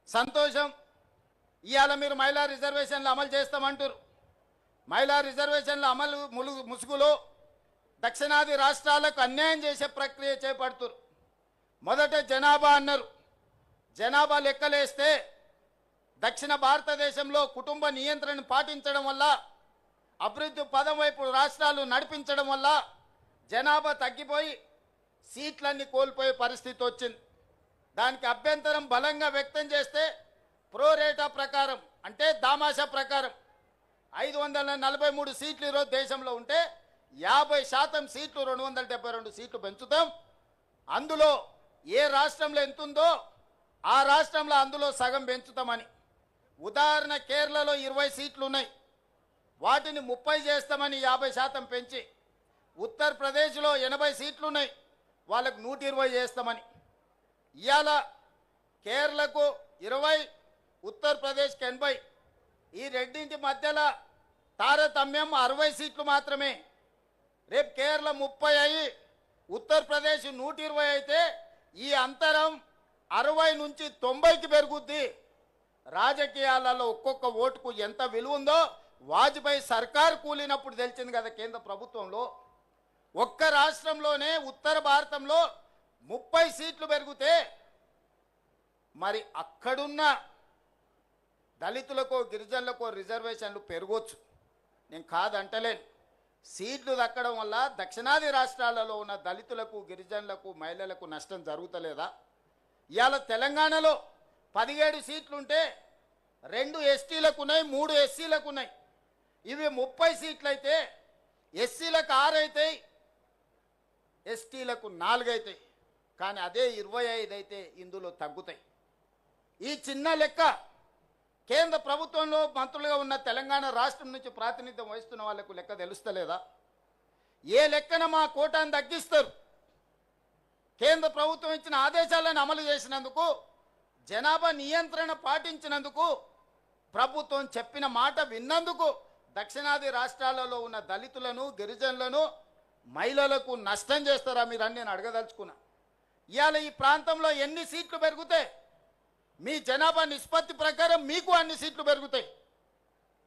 సంతోషం. ఇవాళ మీరు మహిళా రిజర్వేషన్లు అమలు చేస్తామంటారు. మహిళా రిజర్వేషన్ల అమలు ముసుగులో దక్షిణాది రాష్ట్రాలకు అన్యాయం చేసే ప్రక్రియ చేపడుతున్నారు. మొదట జనాభా అన్నారు. జనాభా లెక్కలేస్తే దక్షిణ భారతదేశంలో కుటుంబ నియంత్రణను పాటించడం వల్ల, అభివృద్ధి పదం వైపు రాష్ట్రాలు నడిపించడం వల్ల జనాభా తగ్గిపోయి సీట్లన్నీ కోల్పోయే పరిస్థితి వచ్చింది. దానికి అభ్యంతరం బలంగా వ్యక్తం చేస్తే ప్రోరేటా ప్రకారం, అంటే దామాషా ప్రకారం 543 సీట్లు ఈరోజు దేశంలో ఉంటే 50% సీట్లు 272 సీట్లు పెంచుతాం. అందులో ఏ రాష్ట్రంలో ఎంత ఉందో ఆ రాష్ట్రంలో అందులో సగం పెంచుతామని. ఉదాహరణ, కేరళలో 20 సీట్లు ఉన్నాయి, వాటిని 30 చేస్తామని 50% పెంచి. ఉత్తరప్రదేశ్లో 80 సీట్లు ఉన్నాయి, వాళ్ళకు 120 చేస్తామని. ఇవాళ కేరళకు 20, ఉత్తరప్రదేశ్కి 80. ఈ రెండింటి మధ్యలో తారతమ్యం 60 సీట్లు మాత్రమే. రేపు కేరళ 30 అయ్యి ఉత్తరప్రదేశ్ 120 అయితే ఈ అంతరం 60 నుంచి 90కి పెరుగుద్ది. రాజకీయాలలో ఒక్కొక్క ఓటుకు ఎంత విలువ ఉందో వాజ్పేయి సర్కారు కూలినప్పుడు తెలిసింది కదా. కేంద్ర ప్రభుత్వంలో ఒక్క రాష్ట్రంలోనే ఉత్తర భారతంలో 30 సీట్లు పెరిగితే మరి అక్కడున్న దళితులకు గిరిజనులకు రిజర్వేషన్లు పెరగవచ్చు, నేను కాదంటలేను. సీట్లు దక్కడం వల్ల దక్షిణాది రాష్ట్రాలలో ఉన్న దళితులకు గిరిజనులకు మహిళలకు నష్టం జరుగుతలేదా? ఇవాళ తెలంగాణలో 17 సీట్లుంటే 2 ఎస్టీలకు ఉన్నాయి, 3 ఎస్సీలకు ఉన్నాయి. ఇవి 30 సీట్లు అయితే ఎస్సీలకు 6 అవుతాయి, ఎస్టీలకు 4 అవుతాయి. కానీ అదే 25 అయితే ఇందులో తగ్గుతాయి. ఈ చిన్న లెక్క కేంద్ర ప్రభుత్వంలో మంత్రులుగా ఉన్న తెలంగాణ రాష్ట్రం నుంచి ప్రాతినిధ్యం వహిస్తున్న వాళ్లకు లెక్క తెలుస్తలేదా? ఏ లెక్కన మా కోటాను తగ్గిస్తారు? కేంద్ర ప్రభుత్వం ఇచ్చిన ఆదేశాలను అమలు చేసినందుకు, జనాభా నియంత్రణ పాటించినందుకు, ప్రభుత్వం చెప్పిన మాట విన్నందుకు దక్షిణాది రాష్ట్రాలలో ఉన్న దళితులను గిరిజనులను మహిళలకు నష్టం చేస్తారా మీరు అని నేను అడగదలుచుకున్నా. ఇవాళ ఈ ప్రాంతంలో ఎన్ని సీట్లు పెరుగుతాయి? మీ జనాభా నిష్పత్తి ప్రకారం మీకు అన్ని సీట్లు పెరుగుతాయి.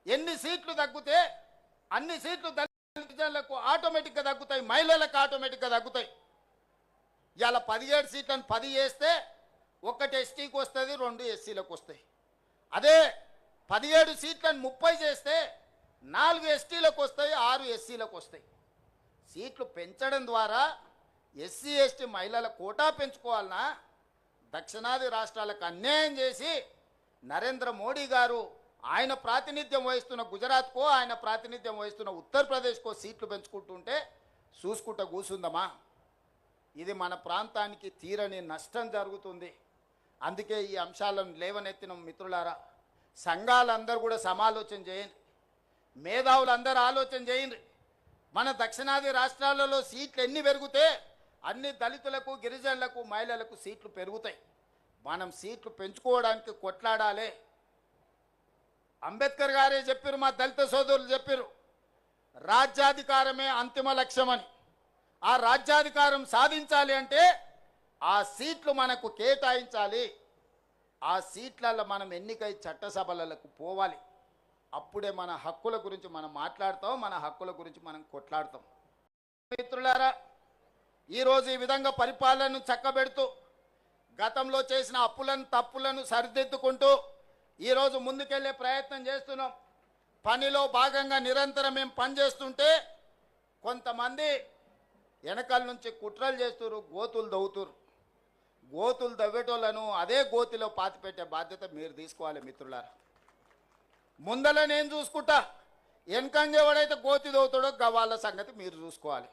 ఎన్ని సీట్లు తగ్గితే అన్ని సీట్లు దళితులకు ఆటోమేటిక్గా తగ్గుతాయి, మహిళలకు ఆటోమేటిక్గా తగ్గుతాయి. ఇవాళ 17 సీట్లను 10 చేస్తే 1 ఎస్టీకి వస్తుంది, 2 ఎస్సీలకు వస్తాయి. అదే 17 సీట్లను 30 చేస్తే 4 ఎస్టీలకు వస్తాయి, 6 ఎస్సీలకు వస్తాయి. సీట్లు పెంచడం ద్వారా ఎస్సీ ఎస్టీ మహిళల కోటా పెంచుకోవాలన్నా దక్షిణాది రాష్ట్రాలకు అన్యాయం చేసి నరేంద్ర మోడీ గారు ఆయన ప్రాతినిధ్యం వహిస్తున్న గుజరాత్కో, ఆయన ప్రాతినిధ్యం వహిస్తున్న ఉత్తరప్రదేశ్కో సీట్లు పెంచుకుంటుంటే చూసుకుంటూ కూర్చుందమా? ఇది మన ప్రాంతానికి తీరని నష్టం జరుగుతుంది. అందుకే ఈ అంశాలను లేవనెత్తిన మిత్రులారా, సంఘాలందరూ కూడా సమాలోచన చేయండి, మేధావులందరూ ఆలోచన చేయండి. మన దక్షిణాది రాష్ట్రాలలో సీట్లు ఎన్ని పెరిగితే అన్ని దళితులకు గిరిజనులకు మహిళలకు సీట్లు పెరుగుతాయి. మనం సీట్లు పెంచుకోవడానికి కొట్లాడాలి. అంబేద్కర్ గారే చెప్పారు, మా దళిత సోదరులు చెప్పారు, రాజ్యాధికారమే అంతిమ లక్ష్యమని. ఆ రాజ్యాధికారం సాధించాలి అంటే ఆ సీట్లు మనకు కేటాయించాలి. ఆ సీట్లలో మనం ఎన్నికై చట్టసభలకు పోవాలి. అప్పుడే మన హక్కుల గురించి మనం మాట్లాడతాం, మన హక్కుల గురించి మనం కొట్లాడతాం. మిత్రులారా, ఈరోజు ఈ విధంగా పరిపాలనను చక్కబెడుతూ గతంలో చేసిన అప్పులను తప్పులను సరిదిద్దుకుంటూ ఈరోజు ముందుకెళ్లే ప్రయత్నం చేస్తున్నాం. పనిలో భాగంగా నిరంతరం మేము పనిచేస్తుంటే కొంతమంది వెనకాల నుంచి కుట్రలు చేస్తున్నారు, గోతులు దవ్వుతున్నారు. గోతులు దవ్వేటోళ్లను అదే గోతిలో పాతిపెట్టే బాధ్యత మీరు తీసుకోవాలి మిత్రులారా. ముందల నేను చూసుకుంటా, వెనకంగా ఎవడైతే గోతి దవ్వుతాడో వాళ్ళ సంగతి మీరు చూసుకోవాలి.